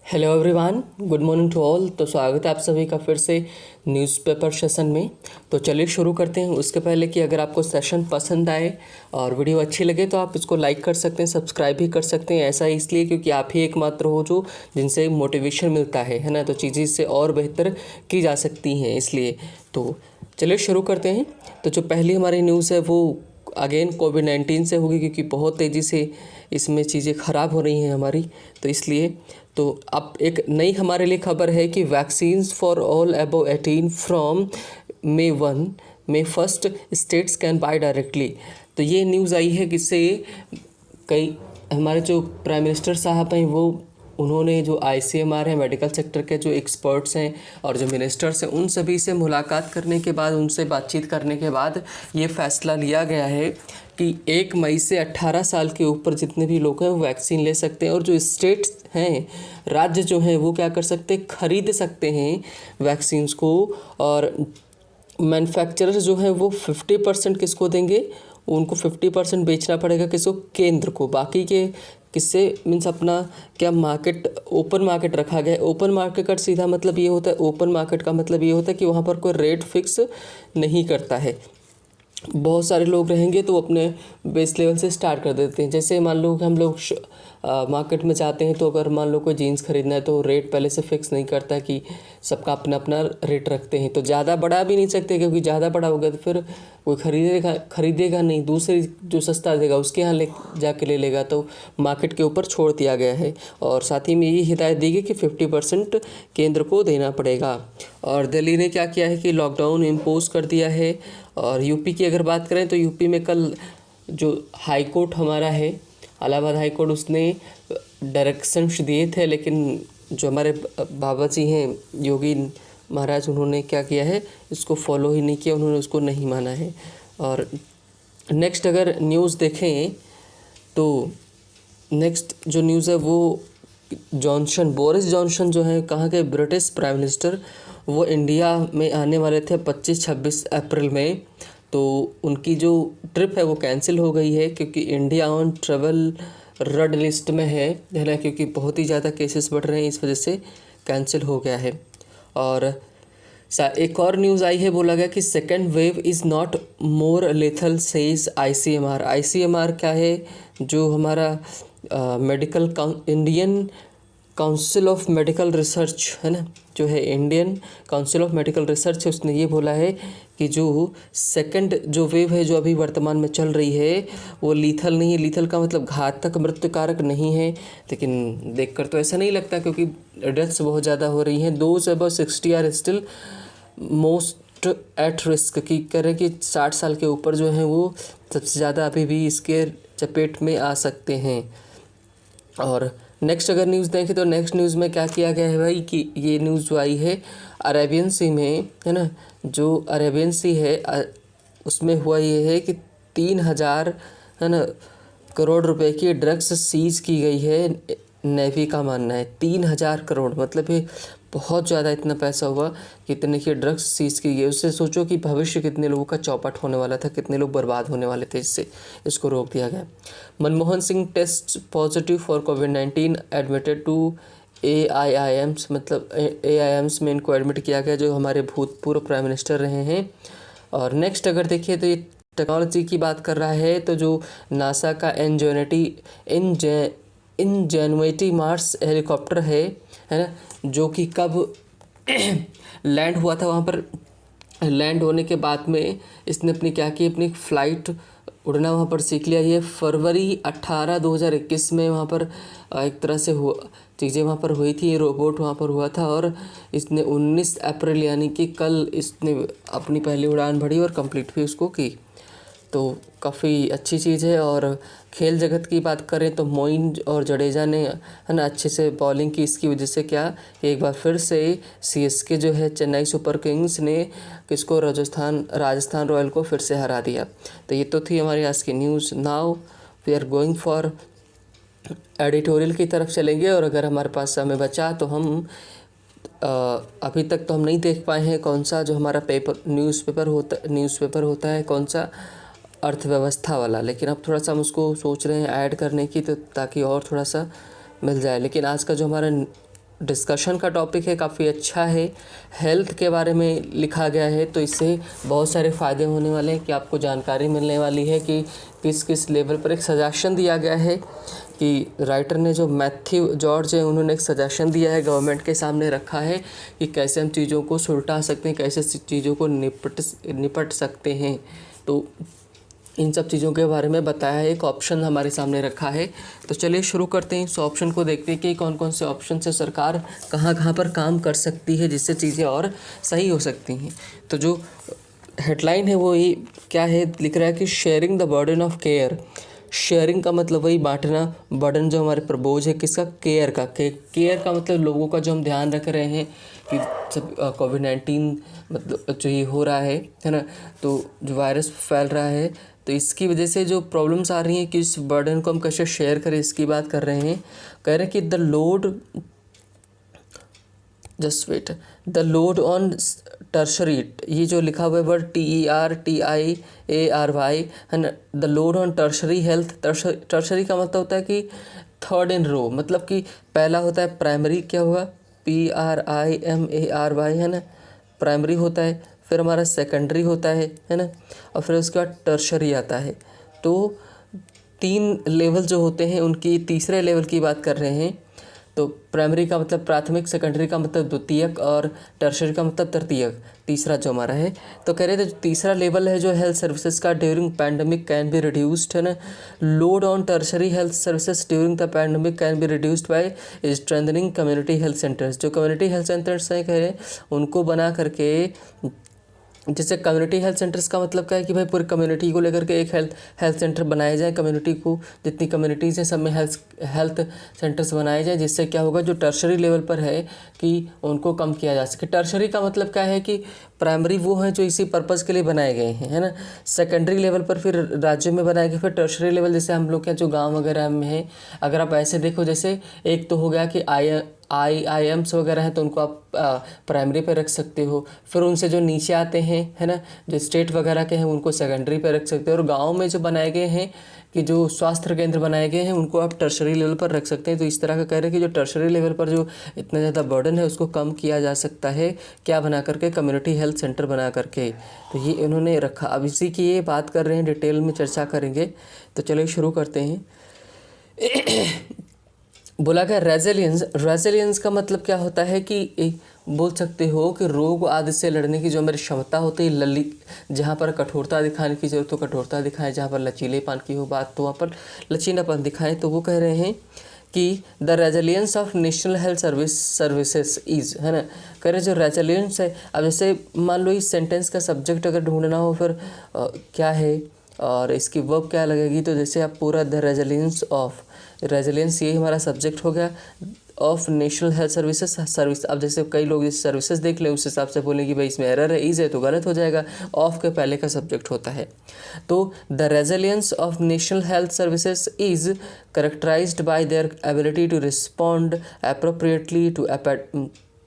Hello everyone, good morning to all. तो स्वागत है आप सभी का फिर से न्यूज़पेपर सेशन में। तो चलिए शुरू करते हैं। उसके पहले कि अगर आपको सेशन पसंद आए और वीडियो अच्छी लगे तो आप इसको लाइक कर सकते हैं, सब्सक्राइब भी कर सकते हैं। ऐसा इसलिए क्योंकि आप ही एकमात्र हो जो जिनसे मोटिवेशन मिलता है ना। तो चीज़ें इससे और बेहतर की जा सकती हैं, इसलिए तो चलिए शुरू करते हैं। तो जो पहली हमारी न्यूज़ है वो अगेन कोविड-19 से होगी, क्योंकि बहुत तेज़ी से इसमें चीज़ें ख़राब हो रही हैं हमारी, तो इसलिए। तो अब एक नई हमारे लिए खबर है कि vaccines for all above 18 from May 1 states can buy directly. तो ये न्यूज़ आई है कि इससे कई हमारे जो प्राइम मिनिस्टर साहब हैं वो उन्होंने जो ICMR है, मेडिकल सेक्टर के जो एक्सपर्ट्स हैं और जो मिनिस्टर्स हैं, उन सभी से मुलाकात करने के बाद, उनसे बातचीत करने के बाद ये फ़ैसला लिया गया है कि 1 मई से 18 साल के ऊपर जितने भी लोग हैं वो वैक्सीन ले सकते हैं। और जो स्टेट्स हैं, राज्य जो हैं, वो क्या कर सकते हैं, खरीद सकते हैं वैक्सीन्स को। और मैन्युफैक्चरर्स जो हैं वो 50% किसको देंगे, उनको 50% बेचना पड़ेगा किसको, केंद्र को। बाकी के किससे मीन्स अपना क्या मार्केट, ओपन मार्केट रखा गया है। ओपन मार्केट का सीधा मतलब ये होता है, ओपन मार्केट का मतलब ये होता है कि वहाँ पर कोई रेट फिक्स नहीं करता है। बहुत सारे लोग रहेंगे तो अपने बेस लेवल से स्टार्ट कर देते हैं। जैसे मान लो कि हम लोग मार्केट में जाते हैं, तो अगर मान लो कोई जीन्स खरीदना है तो रेट पहले से फिक्स नहीं करता कि सबका अपना अपना रेट रखते हैं। तो ज़्यादा बढ़ा भी नहीं सकते, क्योंकि ज़्यादा बढ़ा होगा तो फिर कोई खरीदेगा नहीं, दूसरी जो सस्ता देगा उसके यहाँ ले जाके ले लेगा। तो मार्केट के ऊपर छोड़ दिया गया है। और साथ ही में ये हिदायत दी गई कि 50% केंद्र को देना पड़ेगा। और दिल्ली ने क्या किया है कि लॉकडाउन इम्पोज कर दिया है। और यूपी की अगर बात करें तो यूपी में कल जो हाई कोर्ट हमारा है, इलाहाबाद हाई कोर्ट, उसने डायरेक्शंस दिए थे, लेकिन जो हमारे बाबा जी हैं योगी महाराज, उन्होंने क्या किया है, इसको फॉलो ही नहीं किया, उन्होंने उसको नहीं माना है। और नेक्स्ट अगर न्यूज़ देखें तो नेक्स्ट जो न्यूज़ है वो बोरिस जॉनसन जो है, कहाँ के ब्रिटिश प्राइम मिनिस्टर, वो इंडिया में आने वाले थे 25-26 अप्रैल में। तो उनकी जो ट्रिप है वो कैंसिल हो गई है, क्योंकि India on travel red list में है ना, क्योंकि बहुत ही ज़्यादा केसेस बढ़ रहे हैं, इस वजह से कैंसिल हो गया है। और एक और न्यूज़ आई है, बोला गया कि second wave is not more lethal says ICMR। ICMR क्या है, जो हमारा Indian council of medical research है ना, जो है Indian council of medical research है, उसने ये बोला है कि जो सेकंड जो वेव है, जो अभी वर्तमान में चल रही है, वो लीथल नहीं है। लीथल का मतलब घातक, मृत्युकारक नहीं है, लेकिन देखकर तो ऐसा नहीं लगता, क्योंकि डेथ्स बहुत ज़्यादा हो रही हैं। Those above 60 are still most at risk, की करें कि 60 साल के ऊपर जो हैं वो सबसे ज़्यादा अभी भी इसके चपेट में आ सकते हैं। और नेक्स्ट अगर न्यूज़ देखें तो नेक्स्ट न्यूज़ में क्या किया गया है भाई, कि ये न्यूज़ जो आई है अरेबियन सी में, है ना, जो अरेबियन सी है उसमें हुआ ये है कि 3,000 है ना करोड़ रुपए की ड्रग्स सीज की गई है। नेवी का मानना है 3,000 करोड़, मतलब ये बहुत ज़्यादा इतना पैसा हुआ कि इतने की ड्रग्स सीज की गई। उससे सोचो कि भविष्य कितने लोगों का चौपट होने वाला था, कितने लोग बर्बाद होने वाले थे, इससे इसको रोक दिया गया। Manmohan Singh test positive for कोविड-19 एडमिटेड टू AIIMS, मतलब AIIMS में इनको एडमिट किया गया, जो हमारे भूतपूर्व प्राइम मिनिस्टर रहे हैं। और नेक्स्ट अगर देखिए तो ये टेक्नोलॉजी की बात कर रहा है, तो जो नासा का इनजेनुइटी मार्स हेलीकॉप्टर है ना, जो कि कब लैंड हुआ था, वहाँ पर लैंड होने के बाद में इसने अपनी क्या की, अपनी फ़्लाइट उड़ना वहाँ पर सीख लिया। ये फरवरी 18 2021 में वहाँ पर एक तरह से हुआ, चीज़ें वहाँ पर हुई थी, ये रोबोट वहाँ पर हुआ था। और इसने 19 अप्रैल यानी कि कल इसने अपनी पहली उड़ान भरी और कंप्लीट भी उसको की। तो काफ़ी अच्छी चीज़ है। और खेल जगत की बात करें तो मोइन और जडेजा ने, है ना, अच्छे से बॉलिंग की, इसकी वजह से क्या, एक बार फिर से CSK जो है, चेन्नई सुपर किंग्स ने किसको, राजस्थान रॉयल को फिर से हरा दिया। तो ये तो थी हमारी आज की news. Now we are going for editorial की तरफ चलेंगे। और अगर हमारे पास समय बचा तो हम अभी तक तो हम नहीं देख पाए हैं कौन सा जो हमारा न्यूज़पेपर होता है, कौन सा अर्थव्यवस्था वाला, लेकिन अब थोड़ा सा हम उसको सोच रहे हैं ऐड करने की, तो ताकि और थोड़ा सा मिल जाए। लेकिन आज का जो हमारा डिस्कशन का टॉपिक है, काफ़ी अच्छा है। हेल्थ के बारे में लिखा गया है, तो इससे बहुत सारे फ़ायदे होने वाले हैं कि आपको जानकारी मिलने वाली है कि किस किस लेवल पर। एक सजेशन दिया गया है कि राइटर ने जो मैथ्यू जॉर्ज है उन्होंने एक सजेशन दिया है, गवर्नमेंट के सामने रखा है कि कैसे हम चीज़ों को सुलझा सकते हैं, कैसे चीज़ों को निपट सकते हैं। तो इन सब चीज़ों के बारे में बताया है, एक ऑप्शन हमारे सामने रखा है। तो चलिए शुरू करते हैं, इस ऑप्शन को देखते हैं कि कौन कौन से ऑप्शन से सरकार कहाँ कहाँ पर काम कर सकती है जिससे चीज़ें और सही हो सकती हैं। तो जो हेडलाइन है वो ये क्या है, लिख रहा है कि sharing the burden of care. Sharing का मतलब वही बांटना, बर्डन जो हमारे पर बोझ है किसका, केयर का। केयर का मतलब लोगों का जो हम ध्यान रख रहे हैं कि सब कोविड-19 मतलब जो ये हो रहा है ना, तो जो वायरस फैल रहा है, तो इसकी वजह से जो प्रॉब्लम्स आ रही हैं कि इस बर्डन को हम कैसे शेयर करें, इसकी बात कर रहे हैं। कह रहे हैं कि the load, just wait, the load on tertiary, ये जो लिखा हुआ है वर्ड TERTIARY है ना, the load on tertiary health. Tertiary का मतलब होता है कि थर्ड इन रो, मतलब कि पहला होता है प्राइमरी, क्या हुआ, PRIMARY है ना, प्राइमरी होता है, फिर हमारा सेकेंडरी होता है ना, और फिर उसके बाद टर्शरी आता है। तो 3 लेवल जो होते हैं उनकी तीसरे लेवल की बात कर रहे हैं। तो प्राइमरी का मतलब प्राथमिक, सेकेंडरी का मतलब द्वितीयक, और टर्शरी का मतलब तृतीयक, तीसरा जो हमारा है। तो कह रहे थे तीसरा लेवल है जो हेल्थ सर्विसेज का during pandemic can be reduced, है ना। Load on tertiary health services during the pandemic can be reduced by strengthening community health centres. जो कम्युनिटी हेल्थ सेंटर्स हैं कह रहे हैं उनको बना करके, जैसे कम्युनिटी हेल्थ सेंटर्स का मतलब क्या है कि भाई पूरी कम्युनिटी को लेकर के एक हेल्थ सेंटर बनाए जाए, कम्युनिटी को जितनी कम्युनिटीज़ हैं सब में हेल्थ सेंटर्स बनाए जाए, जिससे क्या होगा जो टर्शरी लेवल पर है कि उनको कम किया जा सके। टर्शरी का मतलब क्या है कि प्राइमरी वो हैं जो इसी पर्पज़ के लिए बनाए गए हैं, है ना। सेकेंडरी लेवल पर फिर राज्यों में बनाए गए, फिर टर्शरी लेवल जैसे हम लोग के जो गाँव वगैरह में है, अगर आप ऐसे देखो, जैसे एक तो हो गया कि IIMs वगैरह हैं तो उनको आप प्राइमरी पे रख सकते हो, फिर उनसे जो नीचे आते हैं, है ना, जो स्टेट वगैरह के हैं उनको सेकेंडरी पे रख सकते हो, और गाँव में जो बनाए गए हैं कि जो स्वास्थ्य केंद्र बनाए गए हैं उनको आप टर्शरी लेवल पर रख सकते हैं। तो इस तरह का कह रहे हैं कि जो टर्शरी लेवल पर जो इतना ज़्यादा बर्डन है उसको कम किया जा सकता है, क्या बना करके, कम्युनिटी हेल्थ सेंटर बना करके। तो ये इन्होंने रखा। अब इसी की ये बात कर रहे हैं, डिटेल में चर्चा करेंगे। तो चलिए शुरू करते हैं। बोला गया रेजिलियंस का मतलब क्या होता है कि बोल सकते हो कि रोग आदि से लड़ने की जो हमारी क्षमता होती है, जहाँ पर कठोरता दिखाने की जरूरत हो कठोरता दिखाएं, जहाँ पर लचीलेपन की हो बात तो वहाँ पर लचीलापन दिखाएं। तो वो कह रहे हैं कि the resilience of national health services is, है ना। कह रहे जो रेजिलियंस है, अब जैसे मान लो इस सेंटेंस का सब्जेक्ट अगर ढूंढना हो फिर क्या है और इसकी वर्ब क्या लगेगी, तो जैसे आप पूरा द रेजिलियंस ये हमारा सब्जेक्ट हो गया ऑफ नेशनल हेल्थ सर्विस। अब जैसे कई लोग जैसे सर्विसेज देख ले उस हिसाब से बोले कि भाई इसमें एरर है, इज है, तो गलत हो जाएगा, ऑफ के पहले का सब्जेक्ट होता है। तो the resilience of national health services is characterised by their ability to respond appropriately to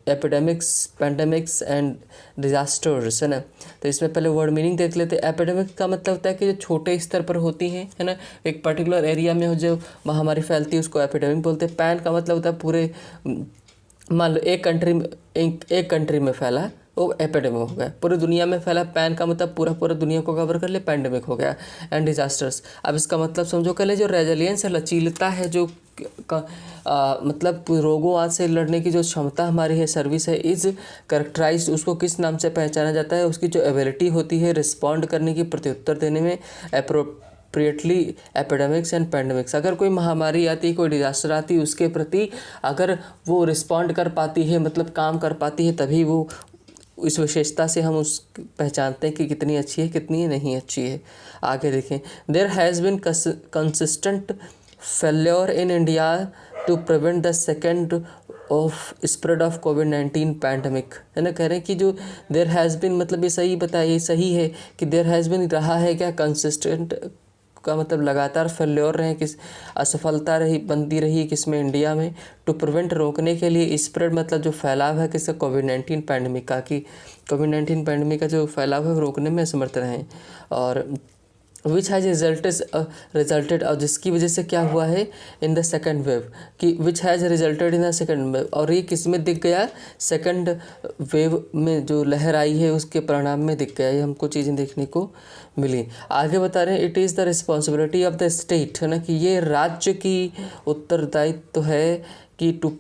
epidemics, pandemics and disasters, है ना। तो इसमें पहले वर्ड मीनिंग देख लेते हैं। एपिडेमिक का मतलब होता है कि जो छोटे स्तर पर होती हैं, है ना, एक पर्टिकुलर एरिया में जो महामारी फैलती है उसको एपिडेमिक बोलते हैं। पैन का मतलब होता है पूरे, मान लो एक कंट्री में फैला वो एपिडेमिक हो गया, पूरी दुनिया में फैला। पैन का मतलब पूरा दुनिया को कवर कर ले, पैंडेमिक हो गया। एंड डिजास्टर्स, अब इसका मतलब समझो कल जो रेजिलियंस है, लचीलता है, जो मतलब रोगों आज से लड़ने की जो क्षमता हमारी है, सर्विस है, इज करेक्टराइज, उसको किस नाम से पहचाना जाता है, उसकी जो एबिलिटी होती है रिस्पॉन्ड करने की, प्रत्युत्तर देने में, अप्रोप्रिएटली एपिडेमिक्स एंड पैंडेमिक्स। अगर कोई महामारी आती है, कोई डिजास्टर आती है, उसके प्रति अगर वो रिस्पॉन्ड कर पाती है, मतलब काम कर पाती है, तभी वो, इस विशेषता से हम उस पहचानते हैं कि कितनी अच्छी है कितनी नहीं अच्छी है। आगे देखें, there has been consistent failure in India to prevent the second of spread of कोविड-19 पैंडमिक, है ना। कह रहे हैं कि जो देयर हैज़ बिन, मतलब ये सही बताइए, सही है कि देयर हैज़ बिन रहा है क्या, कंसिस्टेंट का मतलब लगातार, फेल्योर रहे, किस असफलता रही बनती रही किसमें, इंडिया में, टू प्रिवेंट रोकने के लिए, स्प्रेड मतलब जो फैलाव है किसका, कोविड-19 पैंडमिक का, कि कोविड-19 पैंडमिक का जो फैलाव है रोकने में असमर्थ रहें। और विच हैज़ रिजल्टेड, और जिसकी वजह से क्या हुआ है इन द सेकेंड वेव, कि which has resulted in the second wave, और ये किस में दिख गया, सेकेंड वेव में जो लहर आई है उसके परिणाम में दिख गया, ये हमको चीज़ें देखने को मिली। आगे बता रहे हैं it is the responsibility of the state, है ना, कि ये राज्य की उत्तरदायित्व है कि to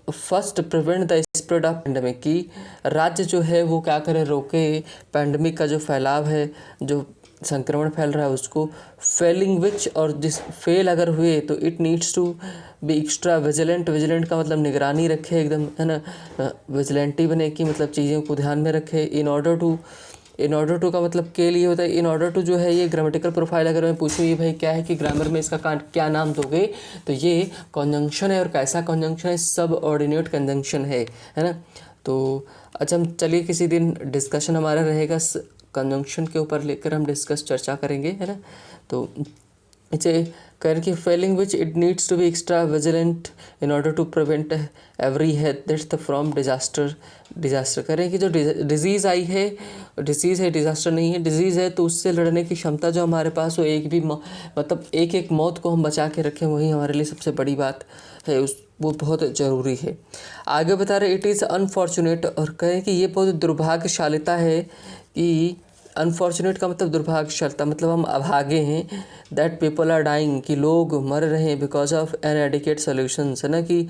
first prevent the spread of pandemic, की राज्य जो है वो क्या करे, रोके पेंडेमिक का जो फैलाव है, जो संक्रमण फैल रहा है उसको, फेलिंग विच, और जिस फेल अगर हुए तो it needs to be extra vigilant, vigilant का मतलब निगरानी रखे एकदम, है ना, विजिलेंटी बने कि मतलब चीज़ों को ध्यान में रखे। इन ऑर्डर टू का मतलब के लिए होता है, इन ऑर्डर टू जो है ये ग्रामेटिकल प्रोफाइल अगर मैं पूछूँ ये भाई क्या है कि ग्रामर में इसका क्या नाम दोगे, तो ये कॉन्जंक्शन है, और कैसा कॉन्जंक्शन है, सब ऑर्डिनेट कंजंक्शन है ना। तो अच्छा, हम चलिए किसी दिन डिस्कशन हमारा रहेगा कंजंक्शन के ऊपर लेकर हम चर्चा करेंगे, है ना। तो इसे कह कि failing which it needs to be extra vigilant in order to prevent every health from disaster कह रहे हैं कि जो डिजीज़ आई है, डिजीज़ है, डिजास्टर नहीं है, डिजीज़ है, तो उससे लड़ने की क्षमता जो हमारे पास हो, एक भी मतलब एक मौत को हम बचा के रखें, वही हमारे लिए सबसे बड़ी बात है, वो बहुत ज़रूरी है। आगे बता रहे इट इज़ अनफॉर्चुनेट, और कहें कि ये बहुत दुर्भाग्यशालिता है, कि अनफॉर्चुनेट का मतलब दुर्भाग्यशालिता, मतलब हम अभागे हैं, दैट पीपल आर डाइंग, कि लोग मर रहे हैं बिकॉज ऑफ एनएडिकेट सोल्यूशंस, है ना, कि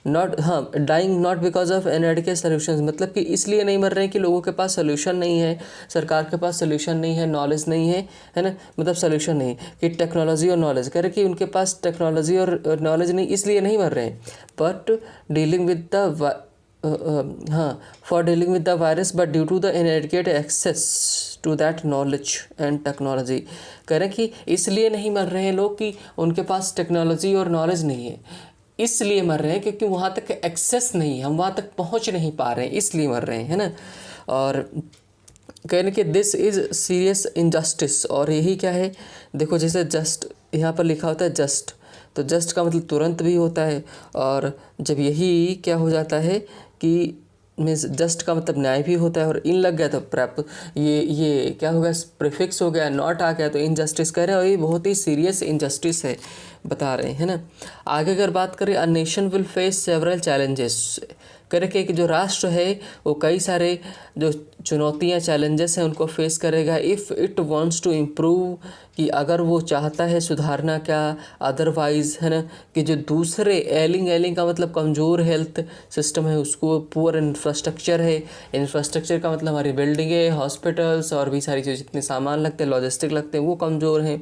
dying not because of inadequate solutions, मतलब कि इसलिए नहीं मर रहे हैं कि लोगों के पास सोल्यूशन नहीं है, सरकार के पास सोल्यूशन नहीं है, नॉलेज नहीं है ना, मतलब सोल्यूशन नहीं, कि टेक्नोलॉजी और नॉलेज, कह रहे कि उनके पास टेक्नोलॉजी और नॉलेज नहीं, इसलिए नहीं मर रहे हैं, but dealing with the for dealing with the virus, but due to the inadequate access to that knowledge and technology, कह रहे हैं कि इसलिए नहीं मर रहे हैं लोग कि उनके पास टेक्नोलॉजी और नॉलेज नहीं है, इसलिए मर रहे हैं क्योंकि वहाँ तक एक्सेस नहीं है, हम वहाँ तक पहुँच नहीं पा रहे हैं, इसलिए मर रहे हैं, है ना। और कहने कि दिस इज़ सीरियस इनजस्टिस, और यही क्या है, देखो जैसे जस्ट यहाँ पर लिखा होता है जस्ट, तो जस्ट का मतलब तुरंत भी होता है, और जब यही क्या हो जाता है कि मीन्स जस्ट का मतलब न्याय भी होता है, और इन लग गया तो प्रैप ये क्या हो गया, प्रीफिक्स हो गया, नॉट आ गया तो इनजस्टिस कह रहे हैं, और ये बहुत ही सीरियस इनजस्टिस है बता रहे हैं ना। आगे अगर बात करें, a nation will face several challenges, करके कि जो राष्ट्र है वो कई सारे जो चुनौतियां, चैलेंजेस हैं उनको फेस करेगा, if it wants to improve, कि अगर वो चाहता है सुधारना, क्या अदरवाइज़, है ना, कि जो दूसरे एलिंग का मतलब कमज़ोर हेल्थ सिस्टम है उसको, पुअर इंफ्रास्ट्रक्चर है, इंफ्रास्ट्रक्चर का मतलब हमारी बिल्डिंगें, हॉस्पिटल्स और भी सारी चीज़, जितने सामान लगते हैं, लॉजिस्टिक लगते हैं, वो कमज़ोर हैं,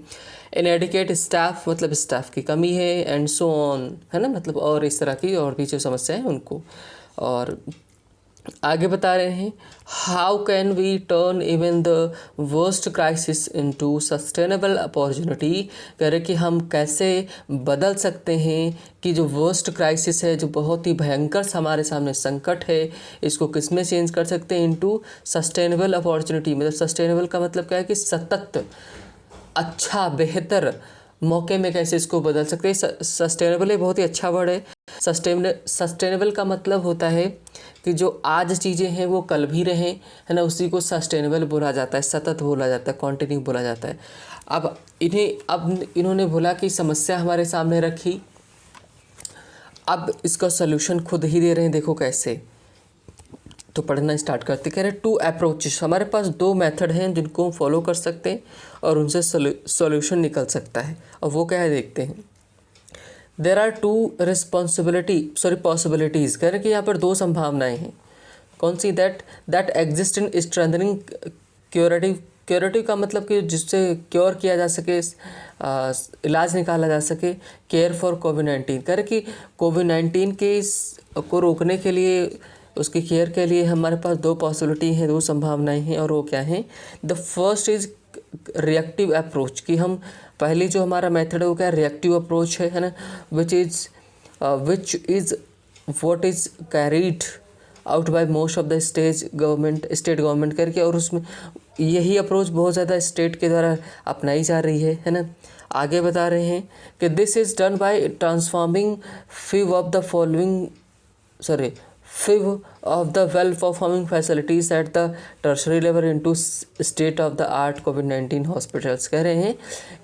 इनएडिकेट स्टाफ मतलब स्टाफ की कमी है, एंड सो ऑन, है ना, मतलब और इस तरह की और भी जो समस्याएं हैं उनको। और आगे बता रहे हैं, how can we turn even the worst crisis into sustainable opportunity, कह रहे कि हम कैसे बदल सकते हैं कि जो वर्स्ट क्राइसिस है, जो बहुत ही भयंकर हमारे सामने संकट है, इसको किस में चेंज कर सकते हैं, इनटू सस्टेनेबल अपॉर्चुनिटी, मतलब सस्टेनेबल का मतलब क्या है कि सतत, अच्छा, बेहतर मौके में कैसे इसको बदल सकते हैं। सस्टेनेबल एक बहुत ही अच्छा वर्ड है। सस्टेनेबल का मतलब होता है कि जो आज चीज़ें हैं वो कल भी रहें, है ना, उसी को सस्टेनेबल बोला जाता है, सतत बोला जाता है, कॉन्टिन्यू बोला जाता है। अब इन्होंने बोला कि समस्या हमारे सामने रखी, अब इसका सलूशन खुद ही दे रहे हैं, देखो कैसे। तो पढ़ना स्टार्ट करते, कह रहे टू अप्रोचेस, हमारे पास दो मेथड हैं जिनको हम फॉलो कर सकते हैं और उनसे सॉल्यूशन निकल सकता है, और वो क्या है देखते हैं। देयर आर टू पॉसिबिलिटीज़, कह रहे कि यहाँ पर दो संभावनाएं हैं, कौन सी, that exist in strengthening curative का मतलब कि जिससे क्योर किया जा सके, इलाज निकाला जा सके, केयर फॉर कोविड-19, कह रहे कि कोविड-19 के को रोकने के लिए, उसकी केयर के लिए हमारे पास दो पॉसिबिलिटी हैं, दो संभावनाएं हैं, और वो क्या हैं। The first is reactive approach, कि हम पहली जो हमारा मेथड है वो क्या, रिएक्टिव अप्रोच है ना, which is what is carried out by most of the state government करके, और उसमें यही अप्रोच बहुत ज़्यादा स्टेट के द्वारा अपनाई जा रही है ना। आगे बता रहे हैं कि this is done by transforming FIV of the well performing facilities at the tertiary level into state of the art COVID-19 hospitals. कह रहे हैं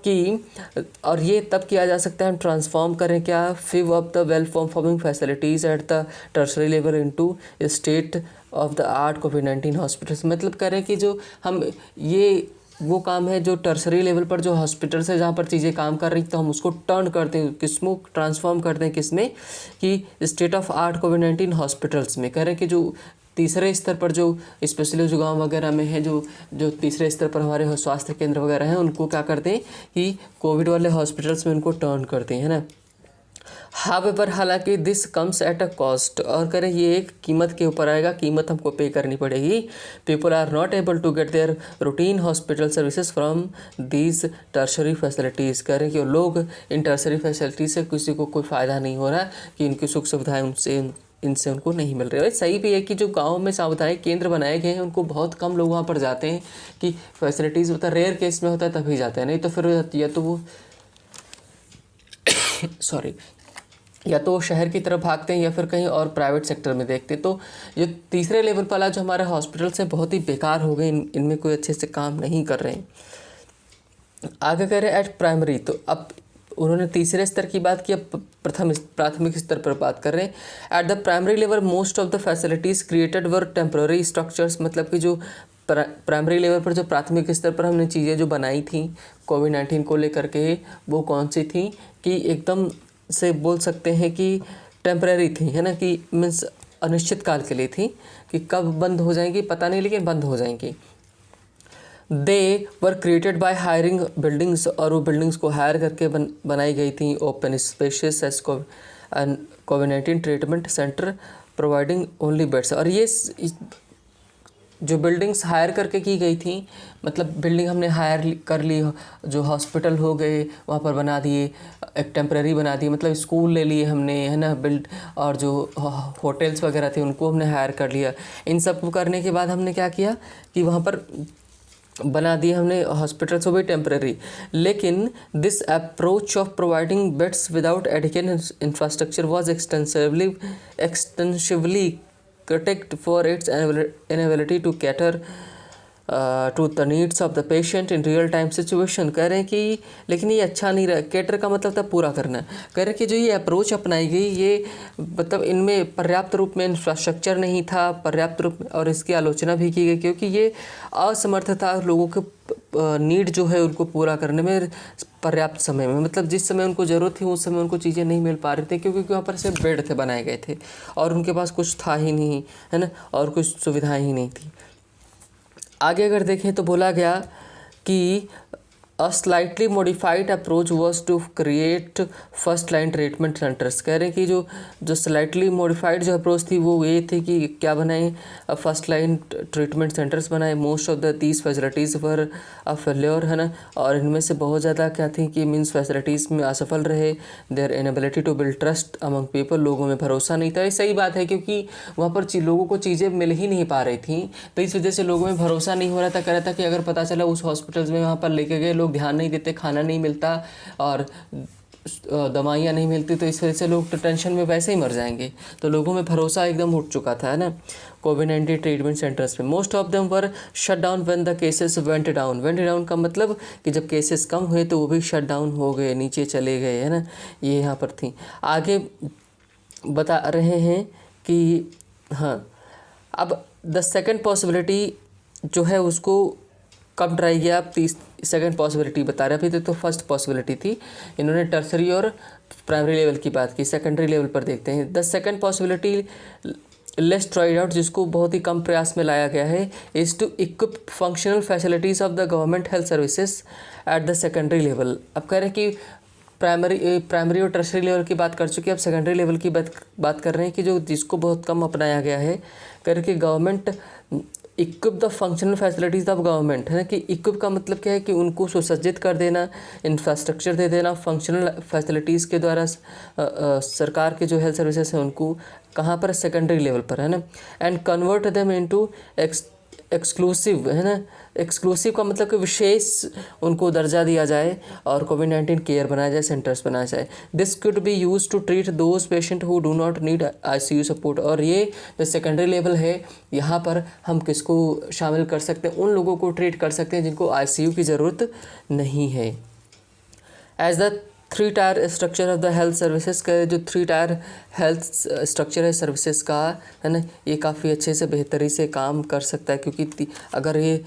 कि और ये तब किया जा सकता है, हम ट्रांसफॉर्म करें क्या, FIV of the well performing facilities at the tertiary level into state of the art COVID-19 hospitals. मतलब कह रहे हैं कि जो हम ये वो काम है जो टर्सरी लेवल पर जो हॉस्पिटल्स है जहाँ पर चीज़ें काम कर रही, तो हम उसको टर्न करते हैं, किसमें ट्रांसफॉर्म करते हैं, किसमें, कि state of art COVID-19 hospitals में। कह रहे हैं कि जो तीसरे स्तर पर जो स्पेशली जो गांव वगैरह में है, जो तीसरे स्तर पर हमारे स्वास्थ्य केंद्र वगैरह हैं, उनको क्या करते हैं कि कोविड वाले हॉस्पिटल्स में उनको टर्न करते हैं, है ना। हावेवर हालांकि this comes at a cost, और करें ये एक कीमत के ऊपर आएगा, कीमत हमको पे करनी पड़ेगी। People are not able to get their routine hospital services from these tertiary facilities. कह रहे हैं कि लोग इन टर्शरी फैसिलिटीज़ से किसी को कोई फ़ायदा नहीं हो रहा है, कि इनकी सुख सुविधाएँ इनसे उनको नहीं मिल रही है। सही भी है कि जो गाँव में सामुदायिक केंद्र बनाए गए हैं उनको बहुत कम लोग वहाँ पर जाते हैं, कि फैसिलिटीज़ होता है, रेयर केस में होता है तभी जाते हैं, नहीं तो फिर या तो वो सॉरी या तो वो शहर की तरफ भागते हैं या फिर कहीं और प्राइवेट सेक्टर में देखते हैं। तो ये तीसरे लेवल वाला जो हमारे हॉस्पिटल्स हैं बहुत ही बेकार हो गए, इनमें कोई अच्छे से काम नहीं कर रहे हैं। आगे कह रहे हैं एट प्राइमरी, तो अब उन्होंने तीसरे स्तर की बात की, अब प्राथमिक स्तर पर बात कर रहे हैं। At the primary level most of the facilities created were temporary structures. मतलब कि जो प्राइमरी लेवल पर जो प्राथमिक स्तर पर हमने चीज़ें जो बनाई थी COVID-19 को लेकर के, वो कौन सी थी कि एकदम से बोल सकते हैं कि टेम्परेरी थी, है ना, कि मीन्स अनिश्चित काल के लिए थी, कि कब बंद हो जाएंगी पता नहीं, लेकिन बंद हो जाएंगी। They were created by hiring buildings, और वो बिल्डिंग्स को हायर करके बनाई गई थी। Open spaces as COVID-19 treatment centre providing only beds. और ये जो बिल्डिंग्स हायर करके की गई थी, मतलब बिल्डिंग हमने हायर कर ली, जो हॉस्पिटल हो गए वहाँ पर बना दिए, एक टेम्परेरी बना दिए, मतलब स्कूल ले लिए हमने, है ना, बिल्ड, और जो होटल्स वगैरह थे उनको हमने हायर कर लिया। इन सब को करने के बाद हमने क्या किया कि वहाँ पर बना दिए हमने हॉस्पिटल्स, वो भी टेम्परेरी। लेकिन this approach of providing beds without adequate infrastructure was extensively critiqued for its inability to cater to the needs of the patient in real time situation। कह रहे हैं कि लेकिन ये अच्छा नहीं रहा। कैटर का मतलब था पूरा करना। कह रहे हैं कि जो ये अप्रोच अपनाई गई, ये मतलब इनमें पर्याप्त रूप में इंफ्रास्ट्रक्चर नहीं था, पर्याप्त रूप में, और इसकी आलोचना भी की गई क्योंकि ये असमर्थ था लोगों के नीड जो है उनको पूरा करने में पर्याप्त समय में। मतलब जिस समय उनको ज़रूरत थी उस समय उनको चीज़ें नहीं मिल पा रही थी, क्योंकि वहाँ पर सिर्फ बेड थे बनाए गए थे और उनके पास कुछ था ही नहीं, है ना, और कुछ सुविधाएं ही नहीं थी। आगे अगर देखें तो बोला गया कि a slightly modified approach was to create first line treatment centres. कह रहे हैं कि जो स्लाइटली मॉडिफाइड जो अप्रोच थी वो ये थी कि क्या बनाए, फर्स्ट लाइन ट्रीटमेंट सेंटर्स बनाए। Most of the these facilities were a failure, है ना, और इनमें से बहुत ज़्यादा क्या थी कि मीन्स फैसिलिटीज़ में असफल रहे। Their inability to build trust among people, लोगों में भरोसा नहीं था। ये सही बात है क्योंकि वहाँ पर लोगों को चीज़ें मिल ही नहीं पा रही थी, तो इस वजह से लोगों में भरोसा नहीं हो रहा था। कह रहा था कि अगर पता चला उस हॉस्पिटल्स में वहाँ पर लेके गए, लोग ध्यान नहीं देते, खाना नहीं मिलता और दवाइयाँ नहीं मिलती, तो इस वजह से लोग तो टेंशन में वैसे ही मर जाएंगे। तो लोगों में भरोसा एकदम उठ चुका था, है ना, COVID-19 ट्रीटमेंट सेंटर्स पे। Most of them were shut down when the cases went down. Went down का मतलब कि जब केसेस कम हुए तो वो भी शट डाउन हो गए, नीचे चले गए, है ना, ये यहाँ पर थी। आगे बता रहे हैं कि हाँ, अब द सेकेंड पॉसिबिलिटी जो है उसको कब ट्राई किया, आप सेकेंड पॉसिबिलिटी बता रहे। अभी तो फर्स्ट पॉसिबिलिटी थी, इन्होंने टर्सरी और प्राइमरी लेवल की बात की। सेकेंडरी लेवल पर देखते हैं। The second possibility less tried out, जिसको बहुत ही कम प्रयास में लाया गया है, is to equip functional facilities of the government health services at the secondary level. अब कह रहे हैं कि प्राइमरी और टर्सरी लेवल की बात कर चुके हैं, अब सेकेंडरी लेवल की बात कर रहे हैं कि जो जिसको बहुत कम अपनाया गया है। कह रहे कि government equip the functional facilities of government, है ना, कि इक्विप का मतलब क्या है कि उनको सुसज्जित कर देना, इंफ्रास्ट्रक्चर दे देना फंक्शनल फैसिलिटीज़ के द्वारा। सरकार के जो हेल्थ सर्विसेज हैं उनको कहाँ पर, सेकेंडरी लेवल पर, है ना, and convert them into exclusive है ना, एक्सक्लूसिव का मतलब कि विशेष उनको दर्जा दिया जाए और कोविड-19 केयर बनाया जाए, सेंटर्स बनाया जाए। This could be use to treat those patient who do not need ICU support. और ये जो सेकेंडरी लेवल है, यहाँ पर हम किसको शामिल कर सकते हैं? उन लोगों को ट्रीट कर सकते हैं जिनको आईसीयू की ज़रूरत नहीं है। As the 3 tier structure of the health services का जो 3 टायर हेल्थ स्ट्रक्चर है सर्विसेज का, है ना, ये काफ़ी अच्छे से बेहतरी से काम कर सकता है, क्योंकि अगर ये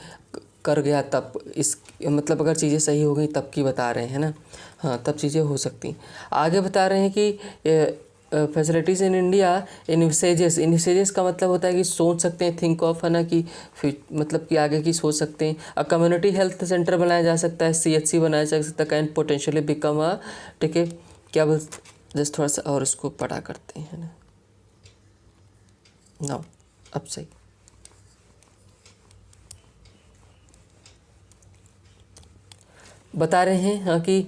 कर गया तब इस मतलब अगर चीज़ें सही हो गई तब की बता रहे हैं ना, हाँ तब चीज़ें हो सकती। आगे बता रहे हैं कि फैसिलिटीज़ इन इंडिया इनिशेजेस का मतलब होता है कि सोच सकते हैं, थिंक ऑफ, है ना, कि मतलब कि आगे की सोच सकते हैं। कम्युनिटी हेल्थ सेंटर बनाया जा सकता है, CHC बनाया जा सकता है, कैन पोटेंशियली बिकम अ, ठीक है, क्या बोल, जस्ट थोड़ा सा और इसको पढ़ा करते हैं ना, नाउ अब सही बता रहे हैं, हाँ, कि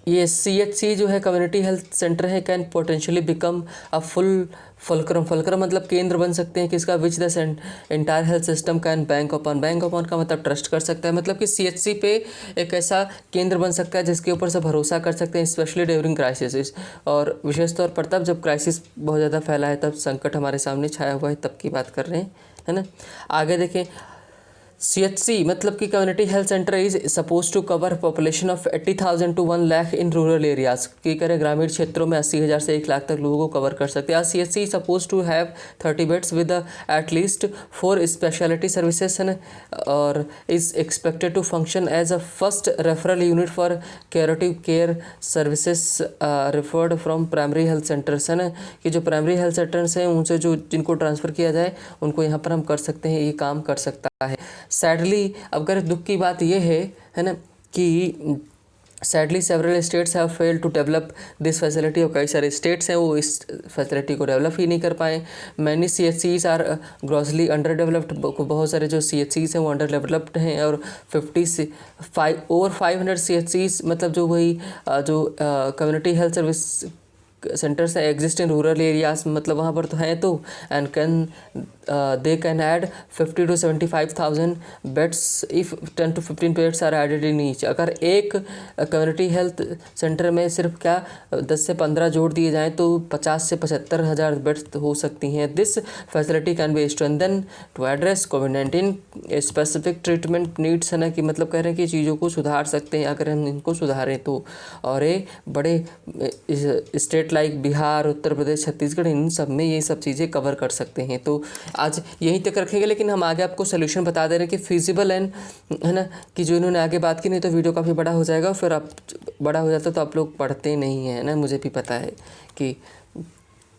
ये CHC जो है कम्युनिटी हेल्थ सेंटर है, can potentially become a fulcrum मतलब केंद्र बन सकते हैं किसका, which the entire health system can bank upon का मतलब ट्रस्ट कर सकता है, मतलब कि CHC पे एक ऐसा केंद्र बन सकता है जिसके ऊपर से भरोसा कर सकते हैं, स्पेशली ड्यूरिंग क्राइसिस, और विशेष तौर पर तब जब क्राइसिस बहुत ज़्यादा फैला है, तब संकट हमारे सामने छाया हुआ है, तब की बात कर रहे हैं, है ना। आगे देखें, CHC मतलब कि community health centre is suppose to cover population of 80,000 to 1 lakh in rural areas, की करें ग्रामीण क्षेत्रों में 80,000 से 1 लाख तक लोगों को कवर कर सकते हैं। CHC suppose to have 30 beds with at least 4 speciality services, और is expected to function as a first referral unit for curative care services referred from primary health centres, है ना, कि जो प्राइमरी हेल्थ सेंटर्स हैं उनसे जो जिनको transfer किया जाए उनको यहाँ पर हम कर सकते हैं, ये काम कर सकता है। सैडली, अब अगर दुख की बात ये है ना, कि sadly several states have fail to develop this facility, और कई सारे स्टेट्स हैं वो इस फैसिलिटी को डेवलप ही नहीं कर पाए। Many CHCs are grossly under developed, बहुत सारे जो CHCs हैं वो अंडर डेवलप्ड हैं, और 500 CHCs मतलब जो वही जो कम्युनिटी हेल्थ सर्विस सेंटर्स हैं एग्जिस्ट इन रूरल एरियाज, मतलब वहाँ पर तो हैं, तो and can they can add 50 to 75,000 beds if 10 to 15 beds are added in each. अगर एक कम्युनिटी हेल्थ सेंटर में सिर्फ क्या 10 से 15 जोड़ दिए जाएँ तो 50 से 75,000 बेड्स हो सकती हैं। This facility can be strengthen to address कोविड-19 स्पेसिफिक ट्रीटमेंट नीड्स, है ना, कि मतलब कह रहे हैं कि चीज़ों को सुधार सकते हैं अगर हम इनको सुधारें तो, और ये बड़े स्टेट लाइक बिहार, उत्तर प्रदेश, छत्तीसगढ़, इन सब में ये सब चीज़ें कवर कर सकते हैं। तो आज यहीं तक रखेंगे, लेकिन हम आगे आपको सोल्यूशन बता दे रहे हैं कि फिजिबल एंड, है ना, कि जो इन्होंने आगे बात की, नहीं तो वीडियो काफ़ी बड़ा हो जाएगा, फिर आप बड़ा हो जाता तो आप लोग पढ़ते नहीं हैं ना, मुझे भी पता है कि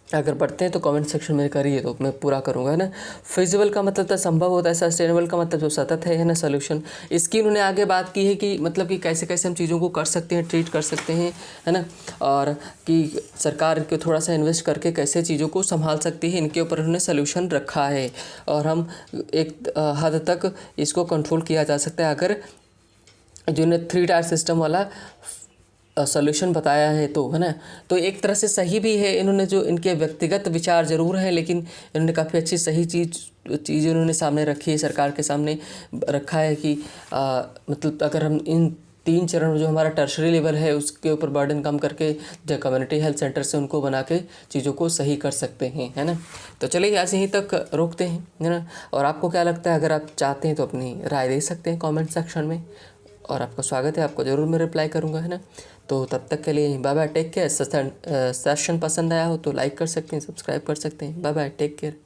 अगर पढ़ते हैं तो कमेंट सेक्शन में करिए तो मैं पूरा करूँगा, है ना। फिजिबल का मतलब तो संभव होता है, सस्टेनेबल का मतलब जो सतत है ना, सोल्यूशन। इसकी उन्होंने आगे बात की है कि मतलब कि कैसे कैसे हम चीज़ों को कर सकते हैं, ट्रीट कर सकते हैं, है ना, और कि सरकार को थोड़ा सा इन्वेस्ट करके कैसे चीज़ों को संभाल सकती है, इनके ऊपर उन्होंने सोल्यूशन रखा है, और हम एक हद तक इसको कंट्रोल किया जा सकता है अगर जो ने 3 टायर सिस्टम वाला सोल्यूशन बताया है, तो है ना। तो एक तरह से सही भी है, इन्होंने जो इनके व्यक्तिगत विचार ज़रूर हैं, लेकिन इन्होंने काफ़ी अच्छी सही चीज़ उन्होंने सामने रखी है, सरकार के सामने रखा है कि मतलब अगर हम इन 3 चरण जो हमारा टर्शरी लेवल है उसके ऊपर बर्डन कम करके जो कम्युनिटी हेल्थ सेंटर से उनको बना के चीज़ों को सही कर सकते हैं, है ना। तो चलिए आज यहीं तक रोकते हैं, है ना। और आपको क्या लगता है, अगर आप चाहते हैं तो अपनी राय दे सकते हैं कमेंट सेक्शन में, और आपका स्वागत है, आपको ज़रूर मैं रिप्लाई करूँगा, है ना। तो तब तक के लिए bye bye, take care. Session पसंद आया हो तो लाइक कर सकते हैं, सब्सक्राइब कर सकते हैं। Bye bye, take care.